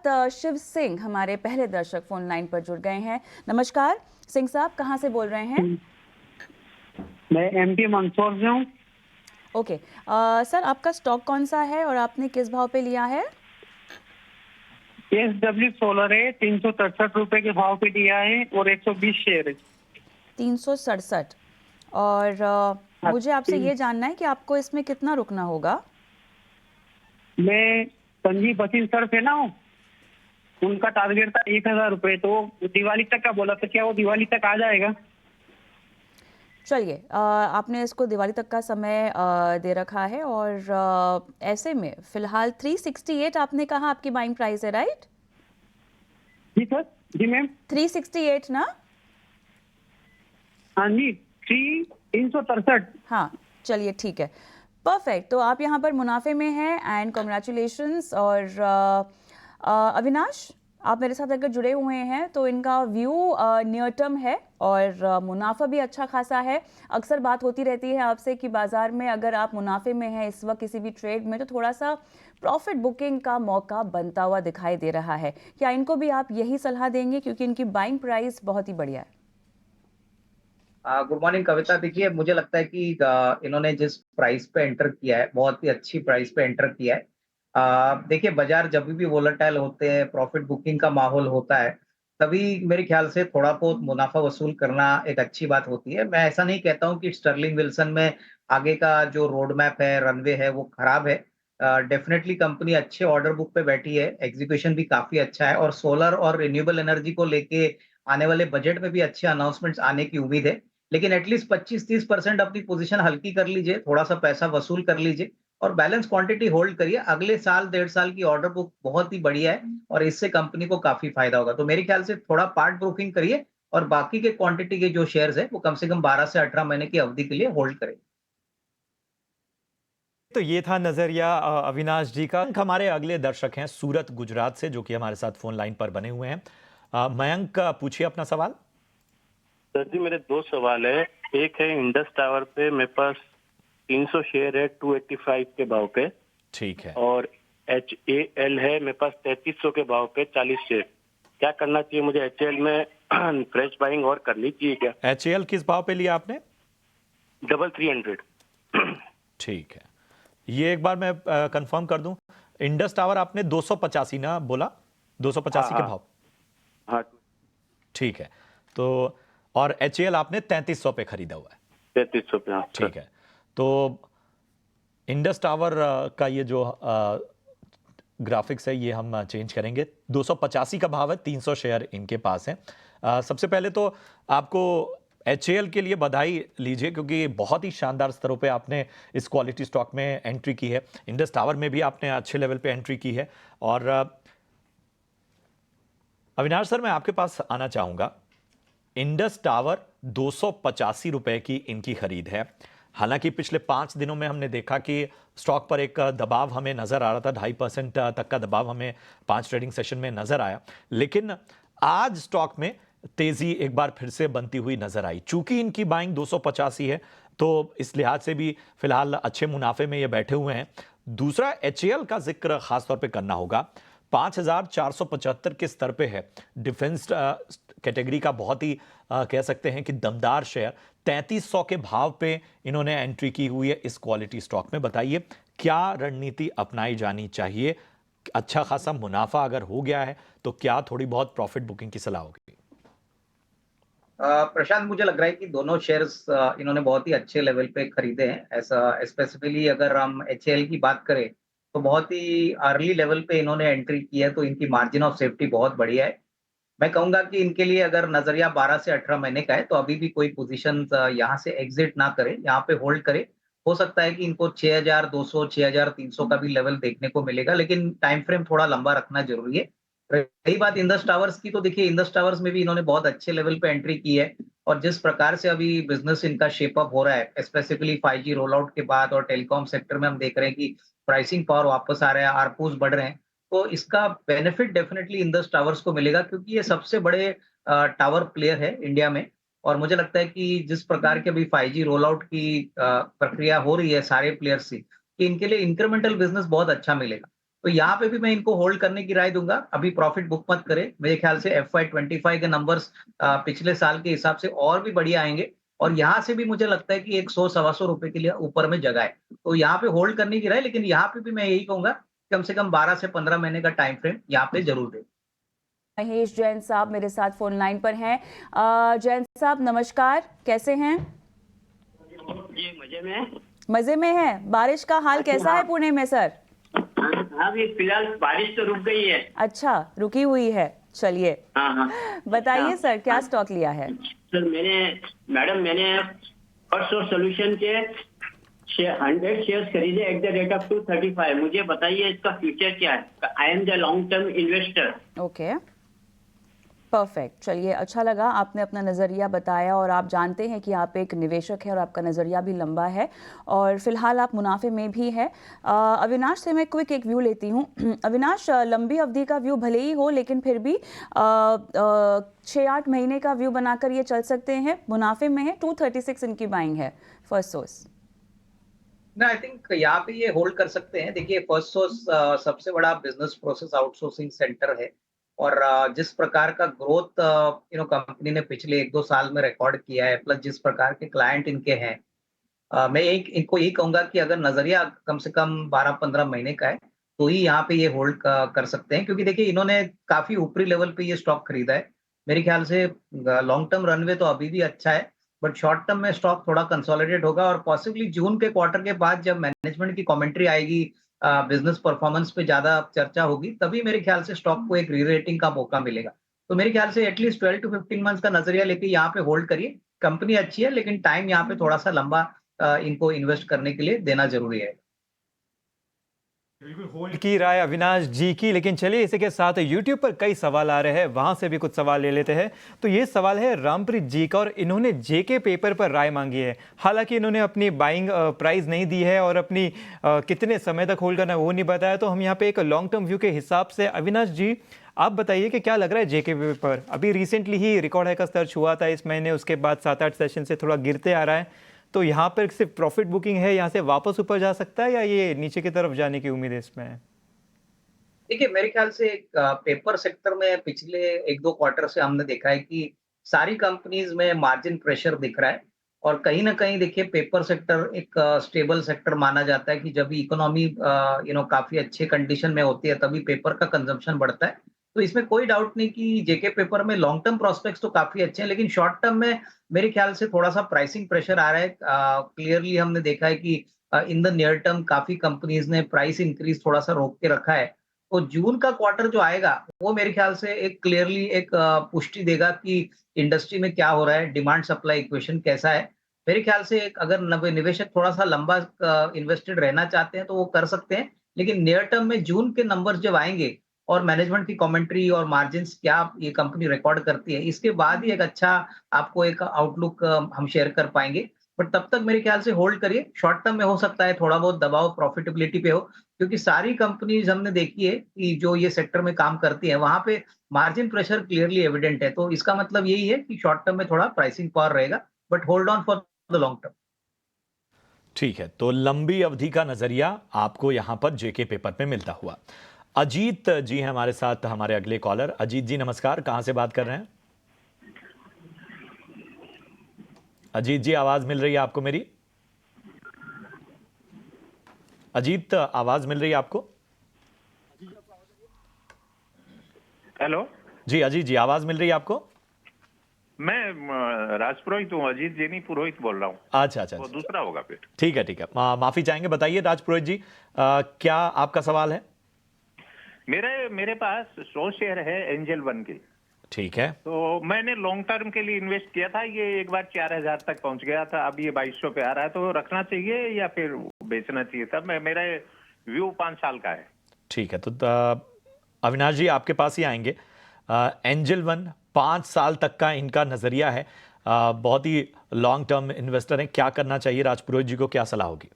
शिव सिंह हमारे पहले दर्शक फोन लाइन पर जुड़ गए हैं। नमस्कार सिंह साहब, कहाँ से बोल रहे हैं? मैं एमपी मंदसौर से हूँ। ओके। सर, आपका स्टॉक कौन सा है और आपने किस भाव पे लिया है? एसडब्ल्यू सोलर है, 367 रुपए के भाव पे दिया है और 120 शेयर है। 367। और मुझे आपसे ये जानना है कि आपको इसमें कितना रुकना होगा? मैं संजीव बसिन सर से ना, उनका टारगेट था 1000 रुपए, तो दिवाली तक का बोला, तो क्या वो दिवाली तक आ जाएगा? चलिए, आपने इसको दिवाली तक का समय दे रखा है और ऐसे में फिलहाल 368 आपने कहा आपकी बाइंग प्राइस है, राइट? जी सर, जी मैम। 368 ना? हाँ जी, 363। हाँ, चलिए ठीक है, परफेक्ट। तो आप यहाँ पर मुनाफे में हैं एंड कॉन्ग्रेचुलेशंस। और अविनाश, आप मेरे साथ अगर जुड़े हुए हैं तो इनका व्यू नियर टर्म है और मुनाफा भी अच्छा खासा है। अक्सर बात होती रहती है आपसे कि बाजार में अगर आप मुनाफे में हैं इस वक्त किसी भी ट्रेड में, तो थोड़ा सा प्रॉफिट बुकिंग का मौका बनता हुआ दिखाई दे रहा है। क्या इनको भी आप यही सलाह देंगे, क्योंकि इनकी बाइंग प्राइस बहुत ही बढ़िया है? गुड मॉर्निंग कविता। देखिए, मुझे लगता है कि इन्होंने जिस प्राइस पे एंटर किया है, बहुत ही अच्छी प्राइस पे एंटर किया है। देखिए, बाजार जब भी वोलेटाइल होते हैं, प्रॉफिट बुकिंग का माहौल होता है, तभी मेरे ख्याल से थोड़ा बहुत मुनाफा वसूल करना एक अच्छी बात होती है। मैं ऐसा नहीं कहता हूँ कि स्टर्लिंग विल्सन में आगे का जो रोड मैप है, रनवे है, वो खराब है। डेफिनेटली कंपनी अच्छे ऑर्डर बुक पे बैठी है, एग्जीक्यूशन भी काफी अच्छा है और सोलर और रिन्यूएबल एनर्जी को लेके आने वाले बजट में भी अच्छे अनाउंसमेंट्स आने की उम्मीद है। लेकिन एटलीस्ट 25-30% अपनी पोजीशन हल्की कर लीजिए, थोड़ा-सा पैसा वसूल कर लीजिए और बैलेंस क्वांटिटी होल्ड करिए। अगले साल, 1.5 साल की ऑर्डर बुक बहुत ही बढ़िया है और इससे कंपनी को काफ़ी फ़ायदा होगा। तो मेरे ख्याल से थोड़ा पार्ट बुकिंग करिए और बाकी के क्वांटिटी के जो शेयर्स हैं, वो कम से कम 12 से 18 महीने की अवधि के लिए होल्ड करें। तो ये था नजरिया अविनाश जी का। हमारे अगले दर्शक हैं सूरत, गुजरात से, जो कि हमारे साथ फोन लाइन पर बने हुए हैं। मयंक, पूछिए अपना सवाल। सर जी, मेरे दो सवाल है। एक है इंडस टावर पे मेरे पास 300 शेयर है 285 के भाव पे। ठीक है। और HAL है मेरे पास 3300 के भाव पे 40 शेयर। क्या करना चाहिए मुझे HAL में? फ्रेश बाइंग और करनी चाहिए क्या? HAL किस भाव पे लिया आपने? 300। ठीक है, ये एक बार मैं कंफर्म कर दूं। इंडस टावर आपने 285 ना बोला? 285 के भाव? हाँ, ठीक है। तो और HAL आपने 3300 पे खरीदा हुआ है? 3300 पे। हाँ ठीक है। तो इंडस टावर का ये जो ग्राफिक्स है, ये हम चेंज करेंगे। 285 का भाव है, 300 शेयर इनके पास है। सबसे पहले तो आपको HAL के लिए बधाई लीजिए, क्योंकि बहुत ही शानदार स्तरों पे आपने इस क्वालिटी स्टॉक में एंट्री की है। इंडस टावर में भी आपने अच्छे लेवल पे एंट्री की है। और अविनाश सर, मैं आपके पास आना चाहूंगा। इंडस टावर 285 रुपए की इनकी खरीद है। हालांकि पिछले 5 दिनों में हमने देखा कि स्टॉक पर एक दबाव हमें नजर आ रहा था, 2.5% तक का दबाव हमें 5 ट्रेडिंग सेशन में नजर आया। लेकिन आज स्टॉक में तेजी एक बार फिर से बनती हुई नजर आई। चूंकि इनकी बाइंग 285 है, तो इस लिहाज से भी फिलहाल अच्छे मुनाफे में ये बैठे हुए हैं। दूसरा, HAL का जिक्र खासतौर पे करना होगा। 5475 के स्तर पे है। डिफेंस कैटेगरी का बहुत ही कह सकते हैं कि दमदार शेयर। 3300 के भाव पे इन्होंने एंट्री की हुई है इस क्वालिटी स्टॉक में। बताइए, क्या रणनीति अपनाई जानी चाहिए? अच्छा खासा मुनाफा अगर हो गया है, तो क्या थोड़ी बहुत प्रॉफिट बुकिंग की सलाह होगी? प्रशांत, मुझे लग रहा है कि दोनों शेयर्स इन्होंने बहुत ही अच्छे लेवल पे खरीदे हैं। ऐसा स्पेसिफिकली अगर हम HAL की बात करें, तो बहुत ही अर्ली लेवल पे इन्होंने एंट्री की है, तो इनकी मार्जिन ऑफ सेफ्टी बहुत बढ़िया है। मैं कहूंगा कि इनके लिए अगर नजरिया 12 से 18 महीने का है, तो अभी भी कोई पोजीशन यहाँ से एग्जिट ना करे, यहाँ पे होल्ड करे। हो सकता है कि इनको 6200, 6300 का भी लेवल देखने को मिलेगा, लेकिन टाइम फ्रेम थोड़ा लंबा रखना जरूरी है। रही बात इंडस टावर्स की, तो देखिए इंडस टावर्स में भी इन्होंने बहुत अच्छे लेवल पे एंट्री की है और जिस प्रकार से अभी बिजनेस इनका शेप अप हो रहा है, स्पेसिफिकली 5G रोल आउट के बाद और टेलीकॉम सेक्टर में हम देख रहे हैं कि प्राइसिंग पावर वापस आ रहा है, आरपूस बढ़ रहे हैं। तो इसका बेनिफिट डेफिनेटली इंडस टावर्स को मिलेगा, क्योंकि ये सबसे बड़े टावर प्लेयर है इंडिया में। और मुझे लगता है कि जिस प्रकार के अभी 5G रोल आउट की प्रक्रिया हो रही है सारे प्लेयर्स से, कि इनके लिए इंक्रीमेंटल बिजनेस बहुत अच्छा मिलेगा। तो यहाँ पे भी मैं इनको होल्ड करने की राय दूंगा। अभी प्रॉफिट बुक मत करें, मेरे ख्याल से FY25 के नंबर्स पिछले साल के हिसाब से और भी बढ़िया आएंगे और यहाँ से भी मुझे लगता है कि 100 सवा सौ रुपए के लिए ऊपर में जगह है। तो यहाँ पे होल्ड करने की राय, लेकिन यहाँ पे भी मैं यही कहूंगा कम से कम 12 से 15 महीने का टाइम फ्रेम यहाँ पे जरूर दें। महेश जैन साहब मेरे साथ फोन लाइन पर हैं। जैन साहब नमस्कार, कैसे हैं? जी मजे में। मजे में हैं। बारिश का हाल कैसा है पुणे में सर? अभी फिलहाल बारिश तो रुक गई है। अच्छा, रुकी हुई है। चलिए हाँ हाँ। बताइए सर, क्या स्टॉक लिया है? सर मैंने फर्स्ट सोर्स सॉल्यूशन के 100 शेयर्स खरीदे एट द रेट ऑफ 235। मुझे बताइए इसका फ्यूचर क्या है? I am the long term investor. Okay, perfect. चलिए, अच्छा लगा आपने अपना नज़रिया बताया और आप जानते हैं कि आप एक निवेशक हैं और आपका नज़रिया भी लंबा है और फिलहाल आप मुनाफे में भी है। अविनाश से मैं क्विक एक व्यू लेती हूँ। अविनाश, लंबी अवधि का व्यू भले ही हो लेकिन फिर भी 6-8 महीने का व्यू बनाकर ये चल सकते हैं, मुनाफे में है। 236 इनकी बाइंग है फर्स्ट सोर्स। ना, आई थिंक यहाँ पे ये होल्ड कर सकते हैं। देखिए, फर्स्ट सोर्स सबसे बड़ा बिजनेस प्रोसेस आउटसोर्सिंग सेंटर है और जिस प्रकार का ग्रोथ कंपनी ने पिछले 1-2 साल में रिकॉर्ड किया है, प्लस जिस प्रकार के क्लाइंट इनके हैं, मैं इनको यही कहूंगा कि अगर नजरिया कम से कम 12-15 महीने का है तो ही यहाँ पे ये होल्ड कर सकते हैं, क्योंकि देखिए इन्होंने काफी ऊपरी लेवल पे ये स्टॉक खरीदा है। मेरे ख्याल से लॉन्ग टर्म रनवे तो अभी भी अच्छा है, बट शॉर्ट टर्म में स्टॉक थोड़ा कंसोलिडेट होगा और पॉसिबली जून के क्वार्टर के बाद जब मैनेजमेंट की कमेंट्री आएगी, बिजनेस परफॉर्मेंस पे ज्यादा चर्चा होगी, तभी मेरे ख्याल से स्टॉक को एक री रेटिंग का मौका मिलेगा। तो मेरे ख्याल से एटलीस्ट 12 to 15 मंथ्स का नजरिया लेके यहाँ पे होल्ड करिए। कंपनी अच्छी है लेकिन टाइम यहाँ पे थोड़ा सा लंबा इनको इन्वेस्ट करने के लिए देना जरूरी है। बिल्कुल होल्ड की राय अविनाश जी की। लेकिन चलिए, इसी के साथ YouTube पर कई सवाल आ रहे हैं, वहां से भी कुछ सवाल ले लेते हैं। तो ये सवाल है रामप्रीत जी का और इन्होंने जेके पेपर पर राय मांगी है। हालांकि इन्होंने अपनी बाइंग प्राइस नहीं दी है और अपनी कितने समय तक होल्ड करना है वो नहीं बताया। तो हम यहाँ पे एक लॉन्ग टर्म व्यू के हिसाब से, अविनाश जी आप बताइए कि क्या लग रहा है जेके पेपर? अभी रिसेंटली ही रिकॉर्ड हाई का सर्च हुआ था इस महीने, उसके बाद 7-8 सेशन से थोड़ा गिरते आ रहा है। तो यहाँ पर सिर्फ प्रॉफिट बुकिंग है, यहाँ से वापस ऊपर जा सकता है या ये नीचे की तरफ जाने की उम्मीद है इसमें? देखिए, मेरे ख्याल से पेपर सेक्टर में पिछले 1-2 क्वार्टर से हमने देखा है कि सारी कंपनीज में मार्जिन प्रेशर दिख रहा है और कहीं ना कहीं देखिए पेपर सेक्टर एक स्टेबल सेक्टर माना जाता है कि जब इकोनॉमी काफी अच्छे कंडीशन में होती है तभी पेपर का कंजम्पशन बढ़ता है। तो इसमें कोई डाउट नहीं कि जेके पेपर में लॉन्ग टर्म प्रोस्पेक्ट्स तो काफी अच्छे हैं, लेकिन शॉर्ट टर्म में मेरे ख्याल से थोड़ा सा प्राइसिंग प्रेशर आ रहा है। क्लियरली हमने देखा है कि इन द नियर टर्म काफी कंपनीज ने प्राइस इंक्रीज थोड़ा सा रोक के रखा है। तो जून का क्वार्टर जो आएगा वो मेरे ख्याल से एक क्लियरली एक पुष्टि देगा कि इंडस्ट्री में क्या हो रहा है, डिमांड सप्लाई इक्वेशन कैसा है। मेरे ख्याल से एक अगर निवेशक थोड़ा सा लंबा इन्वेस्टेड रहना चाहते हैं तो वो कर सकते हैं, लेकिन नियर टर्म में जून के नंबर्स जब आएंगे और मैनेजमेंट की कमेंट्री और मार्जिन्स क्या ये कंपनी रिकॉर्ड करती है, इसके बाद ही एक अच्छा आपको एक आउटलुक हम शेयर कर पाएंगे। बट तब तक मेरे ख्याल से होल्ड करिए। शॉर्ट टर्म में हो सकता है थोड़ा बहुत दबाव प्रॉफिटेबिलिटी पे हो, क्योंकि सारी कंपनीज हमने देखी है कि जो ये सेक्टर में काम करती है वहां पे मार्जिन प्रेशर क्लियरली एविडेंट है। तो इसका मतलब यही है कि शॉर्ट टर्म में थोड़ा प्राइसिंग पावर रहेगा, but hold on for the long term. ठीक है, तो लंबी अवधि का नजरिया आपको यहां पर जेके पेपर पे मिलता हुआ। अजीत जी हैं हमारे साथ, हमारे अगले कॉलर। अजीत जी नमस्कार, कहां से बात कर रहे हैं? अजीत जी, आवाज मिल रही है आपको मेरी? अजीत, आवाज मिल रही है आपको? हेलो जी अजीत जी, आवाज मिल रही है आपको? मैं राज पुरोहित हूँ, अजीत जेनी पुरोहित बोल रहा हूँ। अच्छा अच्छा, वो दूसरा होगा फिर। ठीक है ठीक है, माफी चाहेंगे। बताइए राज पुरोहित जी, क्या आपका सवाल है? मेरे पास 100 शेयर है एंजल वन के। ठीक है, तो मैंने लॉन्ग टर्म के लिए इन्वेस्ट किया था, ये एक बार 4000 तक पहुंच गया था, अब ये 2200 पे आ रहा है। तो रखना चाहिए या फिर बेचना चाहिए? तब मेरा व्यू 5 साल का है। ठीक है, तो अविनाश जी आपके पास ही आएंगे। एंजल वन 5 साल तक का इनका नजरिया है, बहुत ही लॉन्ग टर्म इन्वेस्टर हैं। क्या करना चाहिए? राज पुरोहित जी को क्या सलाह होगी?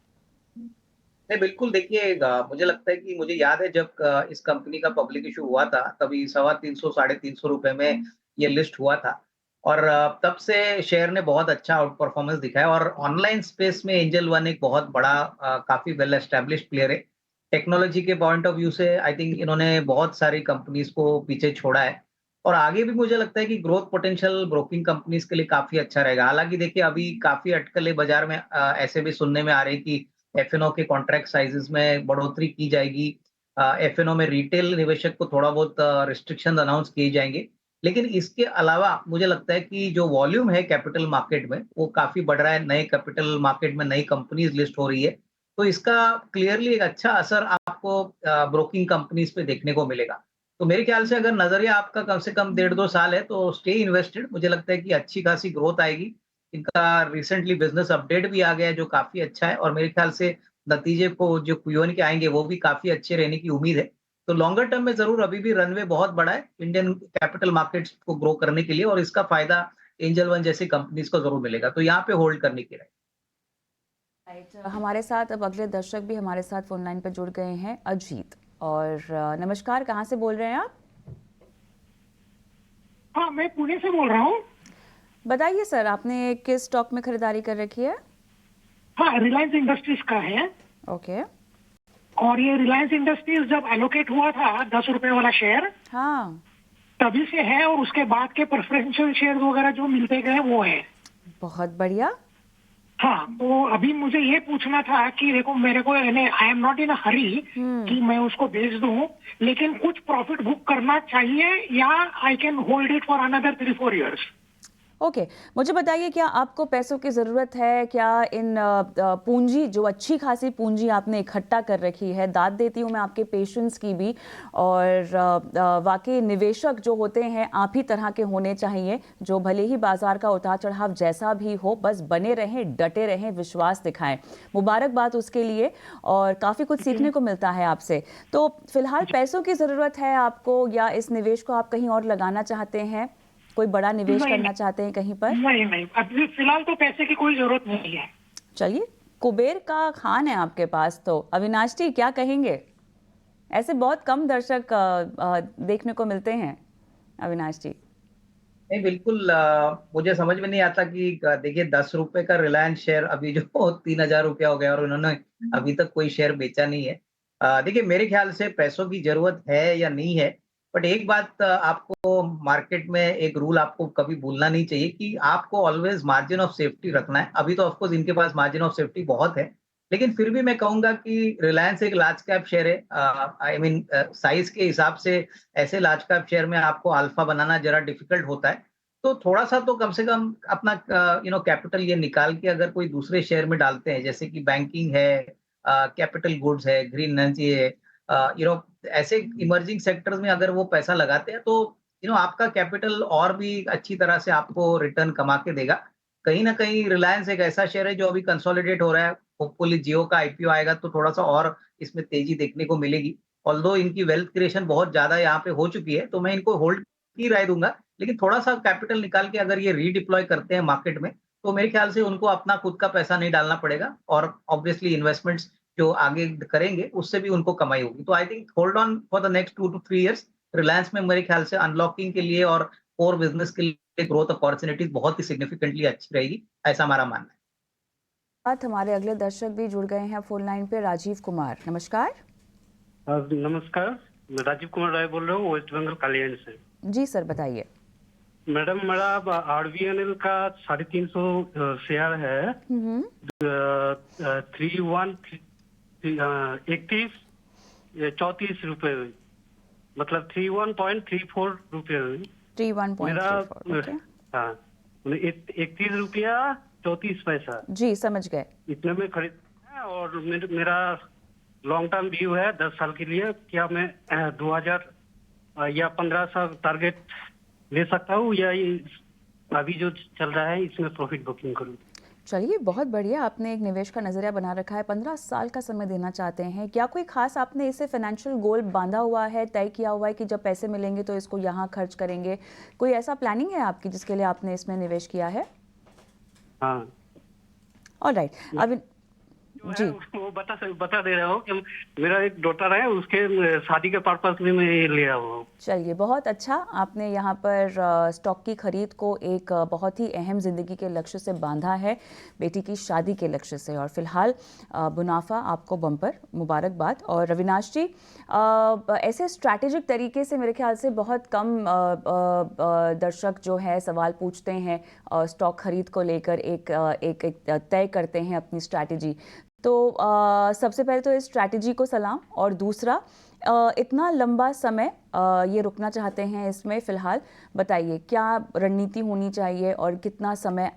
नहीं, बिल्कुल देखिए, मुझे लगता है कि मुझे याद है जब इस कंपनी का पब्लिक इशू हुआ था तभी 350-350 रुपए में ये लिस्ट हुआ था और तब से शेयर ने बहुत अच्छा आउट परफॉर्मेंस दिखाया और ऑनलाइन स्पेस में एंजल वन एक बहुत बड़ा काफी वेल एस्टेब्लिश्ड प्लेयर है। टेक्नोलॉजी के पॉइंट ऑफ व्यू से आई थिंक इन्होंने बहुत सारी कंपनीज को पीछे छोड़ा है और आगे भी मुझे लगता है कि ग्रोथ पोटेंशियल ब्रोकिंग कंपनीज के लिए काफी अच्छा रहेगा। हालांकि देखिए अभी काफी अटकलें बाजार में ऐसे भी सुनने में आ रही कि एफएनओ के कॉन्ट्रैक्ट साइजेस में बढ़ोतरी की जाएगी। एफएनओ में रिटेल निवेशक को थोड़ा बहुत रिस्ट्रिक्शन अनाउंस किए जाएंगे। लेकिन इसके अलावा मुझे लगता है कि जो वॉल्यूम है कैपिटल मार्केट में वो काफी बढ़ रहा है। नए कैपिटल मार्केट में नई कंपनीज लिस्ट हो रही है, तो इसका क्लियरली एक अच्छा असर आपको ब्रोकिंग कंपनीज पे देखने को मिलेगा। तो मेरे ख्याल से अगर नजरिया आपका कम से कम 1.5-2 साल है तो स्टे इन्वेस्टेड। मुझे लगता है कि अच्छी खासी ग्रोथ आएगी। इनका रिसेंटली बिजनेस अपडेट भी आ गया है जो काफी अच्छा है और मेरे ख्याल से नतीजे को जो Q1 के आएंगे वो भी काफी अच्छे रहने की उम्मीद है। तो लॉन्गर टर्म में जरूर अभी भी रनवे बहुत बड़ा है इंडियन कैपिटल मार्केट्स को ग्रो करने के लिए और इसका फायदा एंजल वन जैसी कंपनीज को जरूर मिलेगा। तो यहाँ पे होल्ड करने की राइट, हमारे साथ अब अगले दर्शक भी हमारे साथ फोन लाइन पर जुड़ गए हैं, अजीत। और नमस्कार, कहाँ से बोल रहे हैं आप? हाँ, मैं पुणे से बोल रहा हूँ। बताइए सर, आपने किस स्टॉक में खरीदारी कर रखी है? हाँ, रिलायंस इंडस्ट्रीज का है। ओके। और ये रिलायंस इंडस्ट्रीज जब एलोकेट हुआ था 10 रुपए वाला शेयर, हाँ, तभी से है और उसके बाद के प्रेफरेंशियल शेयर वगैरह जो मिलते गए वो है। बहुत बढ़िया। हाँ, तो अभी मुझे ये पूछना था कि देखो मेरे को आई एम नॉट इन अ हरी कि मैं उसको बेच दूं, लेकिन कुछ प्रॉफिट बुक करना चाहिए या I can hold it for another 3-4 years. Okay, मुझे बताइए, क्या आपको पैसों की ज़रूरत है? क्या इन पूंजी, जो अच्छी खासी पूंजी आपने इकट्ठा कर रखी है, दाद देती हूँ मैं आपके पेशेंस की भी, और वाकई निवेशक जो होते हैं आप ही तरह के होने चाहिए, जो भले ही बाजार का उतार चढ़ाव जैसा भी हो बस बने रहें, डटे रहें, विश्वास दिखाएं। मुबारकबाद उसके लिए, और काफ़ी कुछ सीखने को मिलता है आपसे। तो फिलहाल पैसों की ज़रूरत है आपको, या इस निवेश को आप कहीं और लगाना चाहते हैं? कोई बड़ा निवेश करना चाहते हैं कहीं पर? नहीं, अभी फिलहाल तो पैसे की कोई जरूरत नहीं है। चलिए, कुबेर का खान है आपके पास। तो अविनाश जी क्या कहेंगे? ऐसे बहुत कम दर्शक देखने को मिलते हैं, अविनाश जी। नहीं, बिल्कुल मुझे समझ में नहीं आता कि देखिए 10 रुपए का रिलायंस शेयर अभी जो 3,000 रुपया हो गया और उन्होंने अभी तक कोई शेयर बेचा नहीं है। देखिए मेरे ख्याल से पैसों की जरूरत है या नहीं है, बट एक बात आपको मार्केट में एक रूल आपको कभी भूलना नहीं चाहिए कि आपको ऑलवेज मार्जिन ऑफ सेफ्टी रखना है। अभी तो ऑफकोर्स इनके पास मार्जिन ऑफ सेफ्टी बहुत है, लेकिन फिर भी मैं कहूंगा कि रिलायंस एक लार्ज कैप शेयर है। आई मीन साइज के हिसाब से ऐसे लार्ज कैप शेयर में आपको अल्फा बनाना जरा डिफिकल्ट होता है। तो थोड़ा सा तो कम से कम अपना कैपिटल ये निकाल के अगर कोई दूसरे शेयर में डालते हैं, जैसे कि बैंकिंग है, कैपिटल गुड्स है, ग्रीन एनर्जी है, ऐसे इमर्जिंग सेक्टर्स में अगर वो पैसा लगाते हैं तो आपका कैपिटल और भी अच्छी तरह से आपको रिटर्न कमा के देगा। कहीं ना कहीं रिलायंस एक ऐसा शेयर है जो अभी कंसोलिडेट हो रहा है। होपफुली जियो का आईपीओ आएगा तो थोड़ा सा और इसमें तेजी देखने को मिलेगी। ऑल्दो इनकी वेल्थ क्रिएशन बहुत ज्यादा यहाँ पे हो चुकी है, तो मैं इनको होल्ड की राय दूंगा। लेकिन थोड़ा सा कैपिटल निकाल के अगर ये रीडिप्लॉय करते हैं मार्केट में, तो मेरे ख्याल से उनको अपना खुद का पैसा नहीं डालना पड़ेगा और ऑब्वियसली इन्वेस्टमेंट्स जो आगे करेंगे उससे भी उनको कमाई होगी। तो I think hold on for the next 2 to 3 years. Reliance में मेरे ख्याल से अनलॉकिंग के लिए और कोर बिजनेस के लिए ग्रोथ अपॉर्चुनिटीज बहुत ही सिग्निफिकेंटली अच्छी रहेगी, ऐसा हमारा मानना है। बात हमारे अगले दर्शक भी जुड़ गए हैं फोन लाइन पे, राजीव कुमार। नमस्कार। नमस्कार, मैं राजीव कुमार राय बोल रहा हूँ, वेस्ट बंगाल कालियान से। जी सर, बताइए। मैडम, मेरा आरबीएनएल का 350 शेयर है, 31 रुपए, मतलब 31.34 रुपए। 31.34, हाँ, 31 रुपया 34 पैसा। जी, समझ गए। इतने में खरीद है और मेरा लॉन्ग टर्म व्यू है 10 साल के लिए। क्या मैं 2000 या 1500 टारगेट ले सकता हूँ, या अभी जो चल रहा है इसमें प्रॉफिट बुकिंग करूँ? चलिए, बहुत बढ़िया, आपने एक निवेश का नजरिया बना रखा है। 15 साल का समय देना चाहते हैं। क्या कोई खास आपने इसे फाइनेंशियल गोल बांधा हुआ है, तय किया हुआ है कि जब पैसे मिलेंगे तो इसको यहाँ खर्च करेंगे? कोई ऐसा प्लानिंग है आपकी जिसके लिए आपने इसमें निवेश किया है? हाँ। ऑलराइट, जी वो बता दे रहा हूँ कि मेरा एक डॉटर है, उसके शादी के पर्पस में मैं ये लिया हूँ। चलिए, बहुत अच्छा। आपने यहाँ पर स्टॉक की खरीद को एक बहुत ही अहम ज़िंदगी के लक्ष्य से बांधा है, बेटी की शादी के लक्ष्य से, और फिलहाल मुनाफा आपको बम्पर, मुबारकबाद। और अविनाश जी, ऐसे स्ट्रैटेजिक तरीके से मेरे ख्याल से बहुत कम दर्शक जो है सवाल पूछते हैं स्टॉक खरीद को लेकर, एक तय करते हैं अपनी स्ट्रैटेजी। तो सबसे पहले तो इस स्ट्रैटेजी को सलाम, और दूसरा इतना लंबा समय ये रुकना चाहते हैं इसमें, फिलहाल बताइए क्या रणनीति होनी चाहिए और कितना समय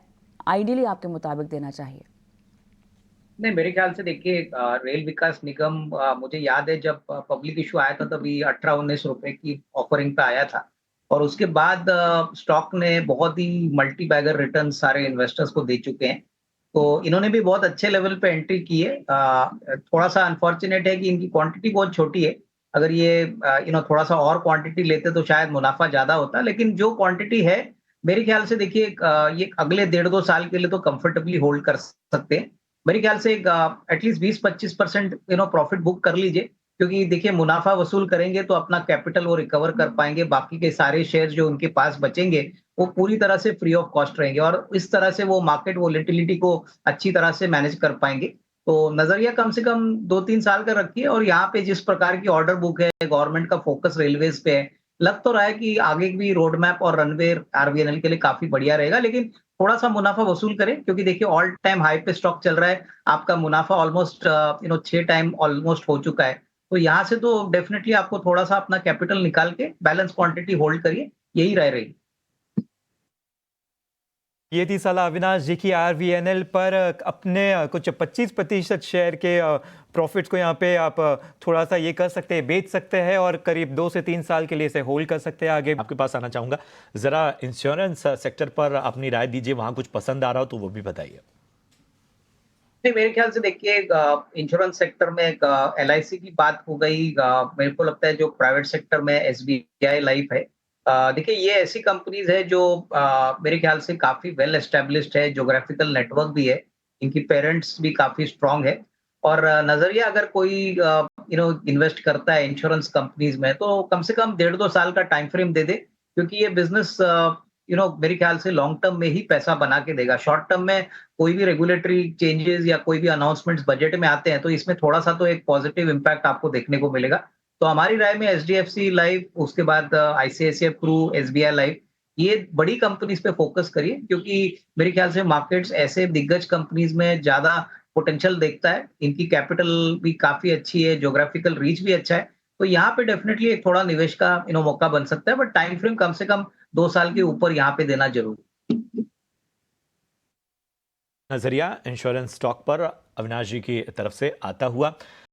आइडियली आपके मुताबिक देना चाहिए? नहीं, मेरे ख्याल से देखिए, रेल विकास निगम, मुझे याद है जब पब्लिक इशू आया था तभी 18-19 रुपए की ऑफरिंग पे आया था, और उसके बाद स्टॉक ने बहुत ही मल्टी बैगर रिटर्न सारे इन्वेस्टर्स को दे चुके हैं। तो इन्होंने भी बहुत अच्छे लेवल पे एंट्री की है। थोड़ा सा अनफॉर्चुनेट है कि इनकी क्वांटिटी बहुत छोटी है। अगर ये थोड़ा सा और क्वांटिटी लेते तो शायद मुनाफा ज्यादा होता, लेकिन जो क्वांटिटी है मेरे ख्याल से देखिए, ये अगले 1.5-2 साल के लिए तो कंफर्टेबली होल्ड कर सकते हैं। मेरे ख्याल से एटलीस्ट 20-25% प्रॉफिट बुक कर लीजिए, क्योंकि देखिए मुनाफा वसूल करेंगे तो अपना कैपिटल वो रिकवर कर पाएंगे, बाकी के सारे शेयर जो उनके पास बचेंगे वो पूरी तरह से फ्री ऑफ कॉस्ट रहेंगे, और इस तरह से वो मार्केट वोलेटिलिटी को अच्छी तरह से मैनेज कर पाएंगे। तो नजरिया कम से कम 2-3 साल का रखिए, और यहाँ पे जिस प्रकार की ऑर्डर बुक है, गवर्नमेंट का फोकस रेलवेज पे है, लग तो रहा है कि आगे भी रोड मैप और रनवे आरवीएनएल के लिए काफी बढ़िया रहेगा, लेकिन थोड़ा सा मुनाफा वसूल करें, क्योंकि देखिए ऑल टाइम हाई पे स्टॉक चल रहा है, आपका मुनाफा ऑलमोस्ट 6 टाइम ऑलमोस्ट हो चुका है। तो यहाँ से तो डेफिनेटली आपको थोड़ा सा अपना कैपिटल निकाल के बैलेंस क्वांटिटी होल्ड करिए, यही राय रहेगी। ये थी सलाह अविनाश जी की आरवीएनएल पर। अपने कुछ 25% शेयर के प्रॉफिट्स को यहाँ पे आप थोड़ा सा ये कर सकते हैं, बेच सकते हैं, और करीब 2 से 3 साल के लिए इसे होल्ड कर सकते हैं। आगे आपके पास आना चाहूंगा, जरा इंश्योरेंस सेक्टर पर अपनी राय दीजिए, वहां कुछ पसंद आ रहा हो तो वो भी बताइए। नहीं, मेरे ख्याल से देखिए, इंश्योरेंस सेक्टर में एलआईसी की बात हो गई। मेरे को लगता है जो प्राइवेट सेक्टर में एसबीआई लाइफ है, देखिए ये ऐसी कंपनीज है जो मेरे ख्याल से काफी वेल एस्टेब्लिश्ड है, ज्योग्राफिकल नेटवर्क भी है, इनकी पेरेंट्स भी काफी स्ट्रांग है, और नजरिया अगर कोई इन्वेस्ट करता है इंश्योरेंस कंपनीज में तो कम से कम 1.5-2 साल का टाइम फ्रेम दे दे, क्योंकि ये बिजनेस मेरे ख्याल से लॉन्ग टर्म में ही पैसा बना के देगा। शॉर्ट टर्म में कोई भी रेगुलेटरी चेंजेस या कोई भी अनाउंसमेंट्स बजट में आते हैं तो इसमें थोड़ा सा तो एक पॉजिटिव इम्पैक्ट आपको देखने को मिलेगा। तो हमारी राय में एचडीएफसी लाइफ, उसके बाद आईसीआईसीआई प्रू, एसबीआई लाइफ, ये बड़ी कंपनीज पे फोकस करिए, क्योंकि मेरे ख्याल से मार्केट्स ऐसे दिग्गज कंपनीज में ज्यादा पोटेंशियल देखता है। इनकी कैपिटल भी काफी अच्छी है, ज्योग्राफिकल रीच भी अच्छा है, तो यहाँ पे डेफिनेटली एक थोड़ा निवेश का मौका बन सकता है, बट टाइम फ्रेम कम से कम 2 साल के ऊपर यहाँ पे देना जरूरी। नजरिया इंश्योरेंस स्टॉक पर अविनाश जी की तरफ से आता हुआ।